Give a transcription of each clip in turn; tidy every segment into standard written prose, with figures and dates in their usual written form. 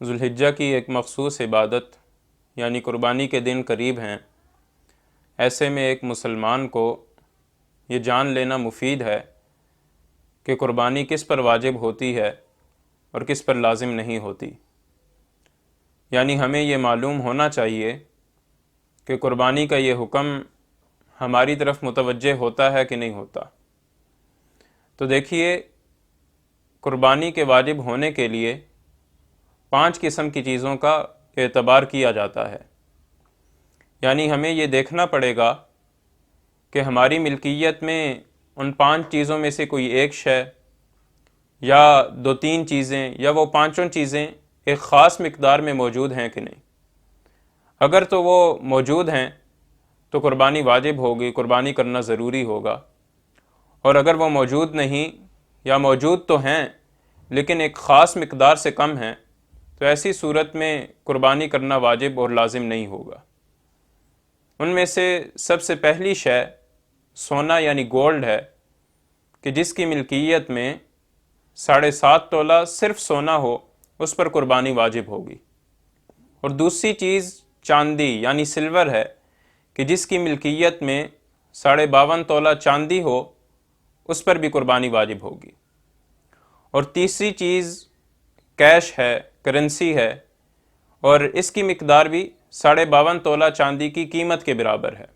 ذوالحجہ کی ایک مخصوص عبادت یعنی قربانی کے دن قریب ہیں، ایسے میں ایک مسلمان کو یہ جان لینا مفید ہے کہ قربانی کس پر واجب ہوتی ہے اور کس پر لازم نہیں ہوتی۔ یعنی ہمیں یہ معلوم ہونا چاہیے کہ قربانی کا یہ حکم ہماری طرف متوجہ ہوتا ہے کہ نہیں ہوتا۔ تو دیکھیے، قربانی کے واجب ہونے کے لیے 5 قسم کی چیزوں کا اعتبار کیا جاتا ہے۔ یعنی ہمیں یہ دیکھنا پڑے گا کہ ہماری ملکیت میں ان 5 چیزوں میں سے کوئی ایک شے یا 2-3 چیزیں یا وہ 5 چیزیں ایک خاص مقدار میں موجود ہیں کہ نہیں۔ اگر تو وہ موجود ہیں تو قربانی واجب ہوگی، قربانی کرنا ضروری ہوگا، اور اگر وہ موجود نہیں یا موجود تو ہیں لیکن ایک خاص مقدار سے کم ہیں تو ایسی صورت میں قربانی کرنا واجب اور لازم نہیں ہوگا۔ ان میں سے سب سے پہلی شے سونا یعنی گولڈ ہے کہ جس کی ملکیت میں 7.5 تولہ صرف سونا ہو اس پر قربانی واجب ہوگی۔ اور دوسری چیز چاندی یعنی سلور ہے کہ جس کی ملکیت میں 52.5 تولہ چاندی ہو اس پر بھی قربانی واجب ہوگی۔ اور تیسری چیز کیش ہے، کرنسی ہے، اور اس کی مقدار بھی 52.5 تولہ چاندی کی قیمت کے برابر ہے۔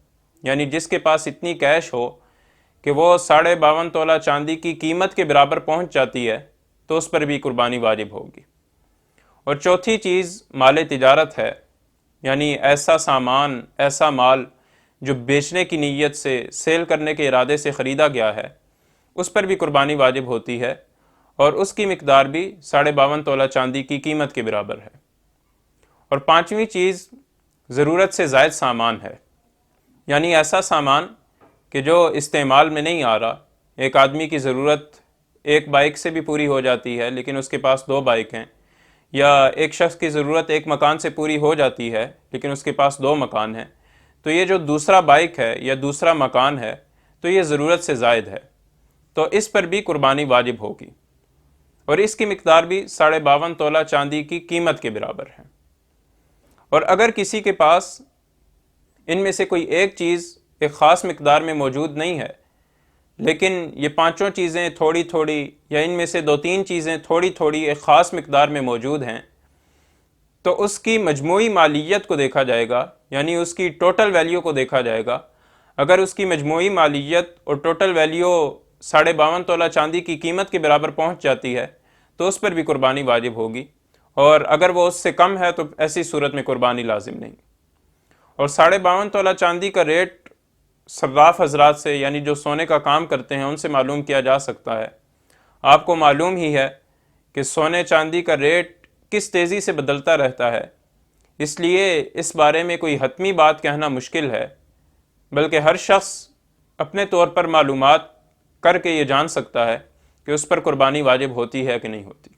یعنی جس کے پاس اتنی کیش ہو کہ وہ 52.5 تولہ چاندی کی قیمت کے برابر پہنچ جاتی ہے تو اس پر بھی قربانی واجب ہوگی۔ اور چوتھی چیز مال تجارت ہے، یعنی ایسا سامان، ایسا مال جو بیچنے کی نیت سے، سیل کرنے کے ارادے سے خریدا گیا ہے، اس پر بھی قربانی واجب ہوتی ہے، اور اس کی مقدار بھی 52.5 تولہ چاندی کی قیمت کے برابر ہے۔ اور 5ویں چیز ضرورت سے زائد سامان ہے، یعنی ایسا سامان کہ جو استعمال میں نہیں آ رہا۔ ایک آدمی کی ضرورت ایک بائک سے بھی پوری ہو جاتی ہے لیکن اس کے پاس 2 بائک ہیں، یا ایک شخص کی ضرورت ایک مکان سے پوری ہو جاتی ہے لیکن اس کے پاس 2 مکان ہیں، تو یہ جو دوسرا بائک ہے یا دوسرا مکان ہے تو یہ ضرورت سے زائد ہے، تو اس پر بھی قربانی واجب ہوگی، اور اس کی مقدار بھی 52.5 تولہ چاندی کی قیمت کے برابر ہے۔ اور اگر کسی کے پاس ان میں سے کوئی ایک چیز ایک خاص مقدار میں موجود نہیں ہے لیکن یہ 5 چیزیں تھوڑی تھوڑی، یا ان میں سے 2-3 چیزیں تھوڑی تھوڑی ایک خاص مقدار میں موجود ہیں، تو اس کی مجموعی مالیت کو دیکھا جائے گا، یعنی اس کی ٹوٹل ویلیو کو دیکھا جائے گا۔ اگر اس کی مجموعی مالیت اور ٹوٹل ویلیو 52.5 تولہ چاندی کی قیمت کے برابر پہنچ جاتی ہے تو اس پر بھی قربانی واجب ہوگی، اور اگر وہ اس سے کم ہے تو ایسی صورت میں قربانی لازم نہیں۔ اور 52.5 تولہ چاندی کا ریٹ صراف حضرات سے، یعنی جو سونے کا کام کرتے ہیں، ان سے معلوم کیا جا سکتا ہے۔ آپ کو معلوم ہی ہے کہ سونے چاندی کا ریٹ کس تیزی سے بدلتا رہتا ہے، اس لیے اس بارے میں کوئی حتمی بات کہنا مشکل ہے، بلکہ ہر شخص اپنے طور پر معلومات کر کے یہ جان سکتا ہے کہ اس پر قربانی واجب ہوتی ہے کہ نہیں ہوتی۔